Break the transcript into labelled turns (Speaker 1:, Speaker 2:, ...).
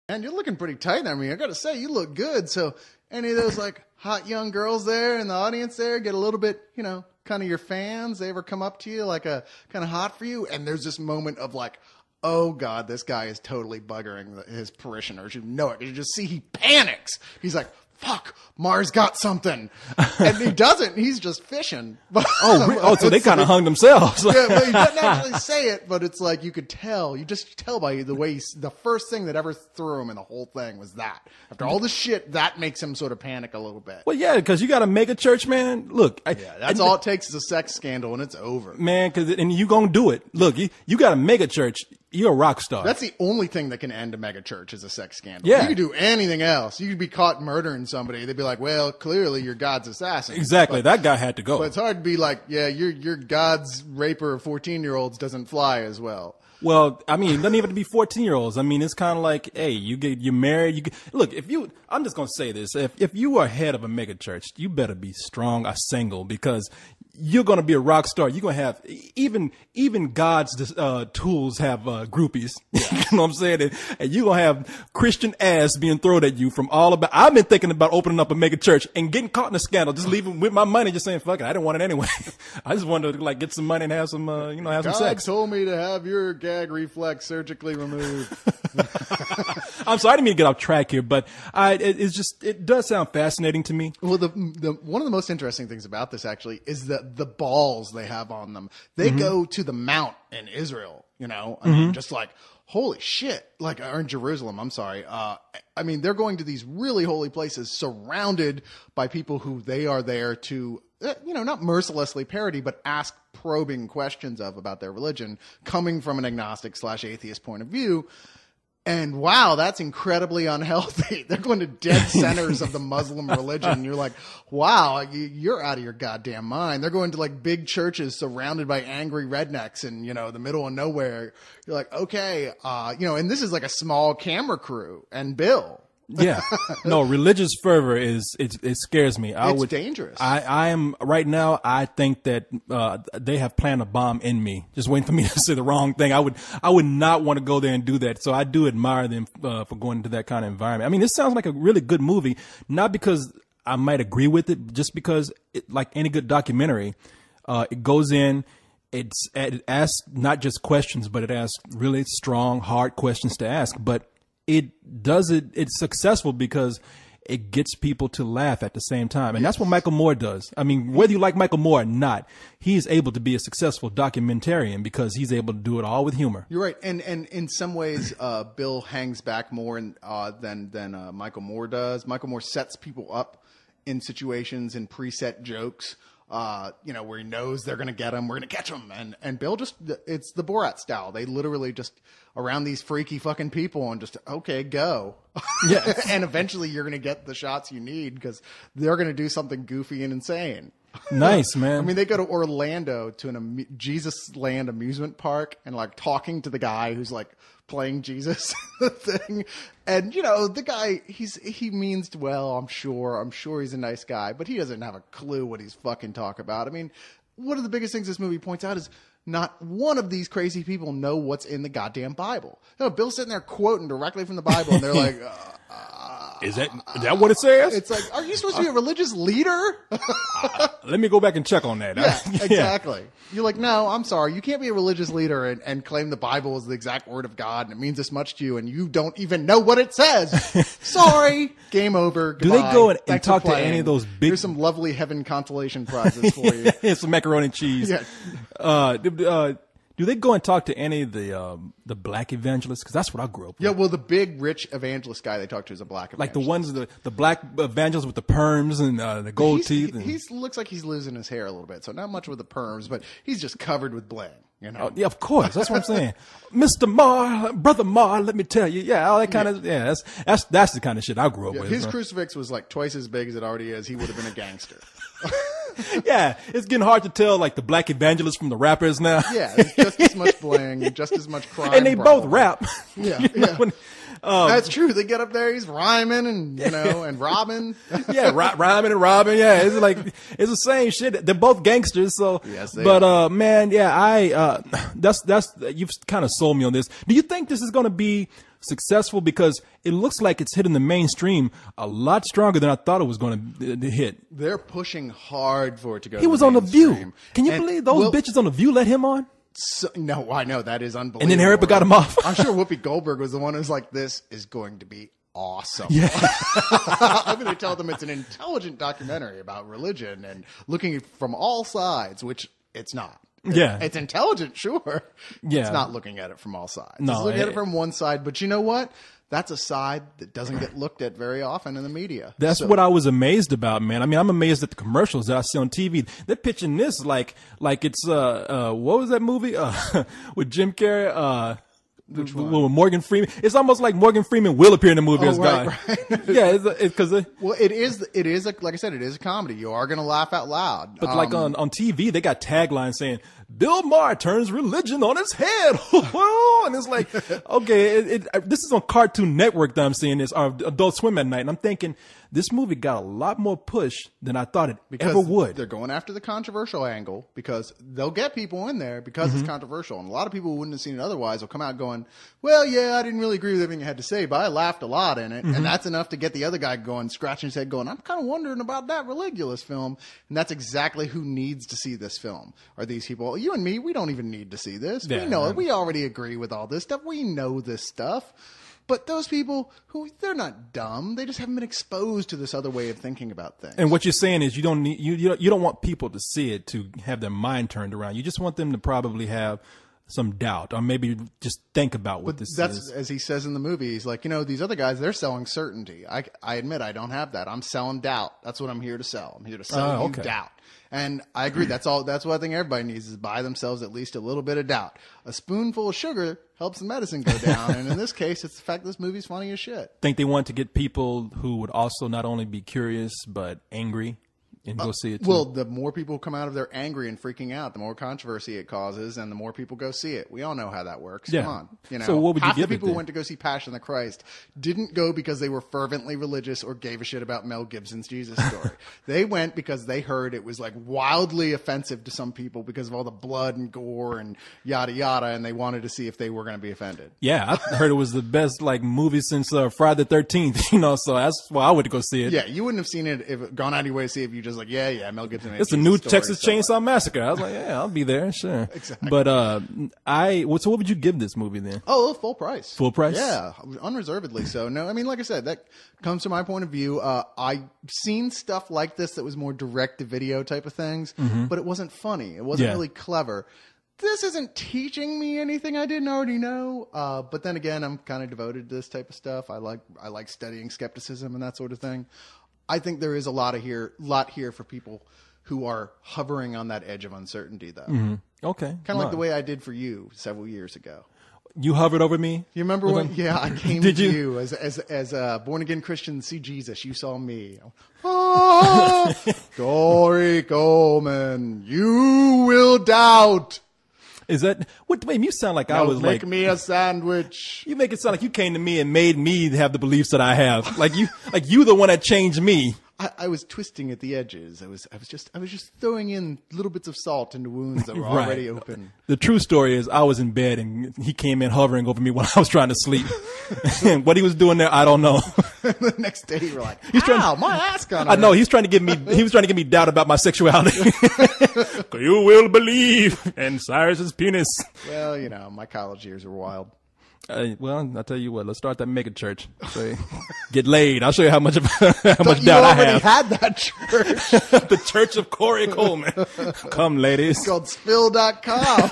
Speaker 1: And you're looking pretty tight there. I mean, I got to say, you look good. So any of those like hot young girls there in the audience there get a little bit, you know, kind of your fans? They ever come up to you like a kind of hot for you? And there's this moment of like, oh God, this guy is totally buggering his parishioners. You know it. You just see he panics. He's like, fuck, Mars got something. And he doesn't. He's just fishing.
Speaker 2: So they kind of hung themselves.
Speaker 1: Yeah, but he doesn't actually say it, but it's like you could tell. You just tell by the way the first thing that ever threw him in the whole thing was that. After all the shit, that makes him sort of panic a little bit.
Speaker 2: Well, yeah, because you got a mega church, man. Look.
Speaker 1: That's all it takes is a sex scandal, and it's over.
Speaker 2: Man, and you going to do it. Look, you got a mega church. You're a rock star.
Speaker 1: That's the only thing that can end a mega church is a sex scandal.
Speaker 2: Yeah.
Speaker 1: You could do anything else. You could be caught murdering somebody. They'd be like, well, clearly you're God's assassin.
Speaker 2: Exactly. That guy had to go.
Speaker 1: But it's hard to be like, yeah, you're God's raper of 14-year-olds doesn't fly as well.
Speaker 2: Well, I mean, it doesn't even have to be 14-year-olds. I mean, it's kind of like, hey, you're married. Look, I'm just going to say this. If you are head of a mega church, you better be strong or single, because you're going to be a rock star. You're going to have, even God's tools have groupies. Yeah. You know what I'm saying? And you're going to have Christian ass being thrown at you from all about. I've been thinking about opening up a mega church and getting caught in a scandal, just leaving with my money, just saying, fuck it, I didn't want it anyway. I just wanted to like get some money and have some, have some sex.
Speaker 1: God told me to have your gag reflex surgically removed.
Speaker 2: I'm sorry, I didn't mean to get off track here, but it does sound fascinating to me.
Speaker 1: Well, one of the most interesting things about this actually is the balls they have on them. They go to the Mount in Israel, you know, I mean, just like, holy shit, like, or in Jerusalem, I'm sorry. I mean, they're going to these really holy places surrounded by people who they are there to, not mercilessly parody, but ask probing questions about their religion, coming from an agnostic/atheist point of view. And wow, that's incredibly unhealthy. They're going to dead centers of the Muslim religion. You're like, wow, you're out of your goddamn mind. They're going to like big churches surrounded by angry rednecks in, the middle of nowhere. You're like, okay, and this is like a small camera crew and Bill.
Speaker 2: Yeah. No, religious fervor it scares me.
Speaker 1: It's dangerous.
Speaker 2: I am right now. I think that, they have planned a bomb in me, just waiting for me to say the wrong thing. I would not want to go there and do that. So I do admire them, for going into that kind of environment. I mean, this sounds like a really good movie, not because I might agree with it, just because like any good documentary, it goes in, it asks not just questions, but it asks really strong, hard questions to ask, but it's successful because it gets people to laugh at the same time. And that's what Michael Moore does. I mean, whether you like Michael Moore or not, he is able to be a successful documentarian because he's able to do it all with humor.
Speaker 1: You're right. And in some ways, Bill hangs back more than Michael Moore does. Michael Moore sets people up in situations and preset jokes. Where he knows they're going to get him, we're going to catch him. And Bill it's the Borat style. They literally just around these freaky fucking people and just, okay, go. Yeah. And eventually you're going to get the shots you need because they're going to do something goofy and insane.
Speaker 2: Nice, man.
Speaker 1: I mean, they go to Orlando to an Jesus Land amusement park and like talking to the guy who's like playing Jesus thing. And, the guy, he means well, I'm sure he's a nice guy, but he doesn't have a clue what he's fucking talking about. I mean, one of the biggest things this movie points out is not one of these crazy people know what's in the goddamn Bible. Bill's sitting there quoting directly from the Bible and they're like,
Speaker 2: Is that what it says?
Speaker 1: It's like, are you supposed to be a religious leader?
Speaker 2: Let me go back and check on that.
Speaker 1: Yeah, exactly. You're like, no, I'm sorry. You can't be a religious leader and claim the Bible is the exact word of God and it means this much to you and you don't even know what it says. Sorry. Game over. Goodbye.
Speaker 2: Do they go and talk to any of those big...
Speaker 1: Here's some lovely heaven consolation prizes for you.
Speaker 2: Here's some macaroni and cheese. Yeah. Do they go and talk to any of the black evangelists? Because that's what I grew up with.
Speaker 1: Yeah, well, the big rich evangelist guy they talk to is a black evangelist.
Speaker 2: Like the ones, the black evangelists with the perms and the gold teeth.
Speaker 1: He looks like he's losing his hair a little bit, so not much with the perms, but he's just covered with bling.
Speaker 2: Yeah, of course. That's what I'm saying. Mr. Marr, Brother Marr, let me tell you. Yeah, all that kind of, that's the kind of shit I grew up with.
Speaker 1: His crucifix was like twice as big as it already is. He would have been a gangster.
Speaker 2: Yeah, it's getting hard to tell like the black evangelists from the rappers now.
Speaker 1: Yeah, it's just as much bling, just as much crime.
Speaker 2: And they both rap.
Speaker 1: Yeah, that's true. They get up there, he's rhyming and and robbing.
Speaker 2: Yeah, rhyming and robbing. Yeah, it's the same shit. They're both gangsters. So,
Speaker 1: yes,
Speaker 2: man, yeah, that's you've kind of sold me on this. Do you think this is going to be successful because it looks like it's hitting the mainstream a lot stronger than I thought it was going to hit.
Speaker 1: They're pushing hard for it to go.
Speaker 2: He was on The View. Can you believe those bitches on The View let him on?
Speaker 1: So, no, I know that is unbelievable.
Speaker 2: And then Eric got him off.
Speaker 1: I'm sure Whoopi Goldberg was the one who's like, "This is going to be awesome."
Speaker 2: Yeah.
Speaker 1: I'm going to tell them it's an intelligent documentary about religion and looking from all sides, which it's not.
Speaker 2: Yeah.
Speaker 1: It's intelligent, sure.
Speaker 2: Yeah.
Speaker 1: It's not looking at it from all sides.
Speaker 2: No,
Speaker 1: it's looking at it from one side, but you know what? That's a side that doesn't get looked at very often in the media.
Speaker 2: That's what I was amazed about, man. I mean, I'm amazed at the commercials that I see on TV. They're pitching this like it's what was that movie with Jim Carrey? With Morgan Freeman. It's almost like Morgan Freeman will appear in the movie as God.
Speaker 1: Right.
Speaker 2: Yeah, because
Speaker 1: well, it is like I said, it is a comedy. You are going to laugh out loud.
Speaker 2: But like on TV, they got taglines saying Bill Maher turns religion on its head, and it's like, okay, this is on Cartoon Network that I'm seeing this, or Adult Swim at night, and I'm thinking this movie got a lot more push than I thought it ever would.
Speaker 1: They're going after the controversial angle because they'll get people in there because it's controversial. And a lot of people who wouldn't have seen it otherwise will come out going, well, yeah, I didn't really agree with everything you had to say, but I laughed a lot in it. And that's enough to get the other guy going, scratching his head going, I'm kind of wondering about that Religulous film. And that's exactly who needs to see this film are these people. You and me, we don't even need to see this.
Speaker 2: Yeah,
Speaker 1: we know it. We already agree with all this stuff. We know this stuff. But those people they're not dumb. They just haven't been exposed to this other way of thinking about things.
Speaker 2: And what you're saying is you don't want people to see it to have their mind turned around. You just want them to probably have some doubt or maybe just think about what this is.
Speaker 1: As he says in the movie, he's like, these other guys, they're selling certainty. I admit I don't have that. I'm selling doubt. That's what I'm here to sell. I'm here to sell you doubt. And I agree. That's what I think everybody needs is buy themselves at least a little bit of doubt. A spoonful of sugar helps the medicine go down. And in this case, it's the fact this movie's funny as shit.
Speaker 2: Think they want to get people who would also not only be curious, but angry and go see it too.
Speaker 1: Well, the more people come out of there angry and freaking out, the more controversy it causes, and the more people go see it. We all know how that works.
Speaker 2: Yeah.
Speaker 1: Come on.
Speaker 2: So what would you
Speaker 1: half
Speaker 2: give
Speaker 1: the
Speaker 2: it
Speaker 1: people
Speaker 2: then?
Speaker 1: who went to go see Passion of the Christ didn't go because they were fervently religious or gave a shit about Mel Gibson's Jesus story. They went because they heard it was like wildly offensive to some people because of all the blood and gore and yada yada, and they wanted to see if they were going to be offended.
Speaker 2: Yeah, I heard it was the best movie since Friday the 13th. So that's why I went to go see it.
Speaker 1: Yeah, you wouldn't have seen it if gone out of your way to see it if you just like, yeah, Mel Gibson.
Speaker 2: It's a new Texas Chainsaw Massacre. I was like, yeah, I'll be there, sure.
Speaker 1: Exactly.
Speaker 2: But so what would you give this movie then?
Speaker 1: Oh, full price.
Speaker 2: Full price?
Speaker 1: Yeah, unreservedly so. No, I mean, like I said, that comes from my point of view. I've seen stuff like this that was more direct-to-video type of things, but it wasn't funny. It wasn't really clever. This isn't teaching me anything I didn't already know. But then again, I'm kind of devoted to this type of stuff. I like studying skepticism and that sort of thing. I think there is a lot here for people who are hovering on that edge of uncertainty, though.
Speaker 2: Okay.
Speaker 1: Kind of like the way I did for you several years ago.
Speaker 2: You hovered over me?
Speaker 1: You remember when? Yeah, I came to you as a born again Christian. See Jesus, you saw me. Korey Coleman, you will doubt.
Speaker 2: Is that what? Wait, you sound like I was
Speaker 1: make me a sandwich.
Speaker 2: You make it sound like you came to me and made me have the beliefs that I have. Like you the one that changed me.
Speaker 1: I was twisting at the edges. I was just throwing in little bits of salt into wounds that were already open.
Speaker 2: The true story is I was in bed and he came in hovering over me while I was trying to sleep. And what he was doing there, I don't know.
Speaker 1: The next day you were like, "Ow, my ass got."
Speaker 2: I know he was trying to give me doubt about my sexuality. You will believe in Cyrus's penis.
Speaker 1: Well, my college years were wild.
Speaker 2: Well, I'll tell you what. Let's start that mega church. So, get laid. I'll show you how much doubt I have.
Speaker 1: You already had that church.
Speaker 2: The Church of Korey Coleman. Come, ladies.
Speaker 1: It's called spill.com.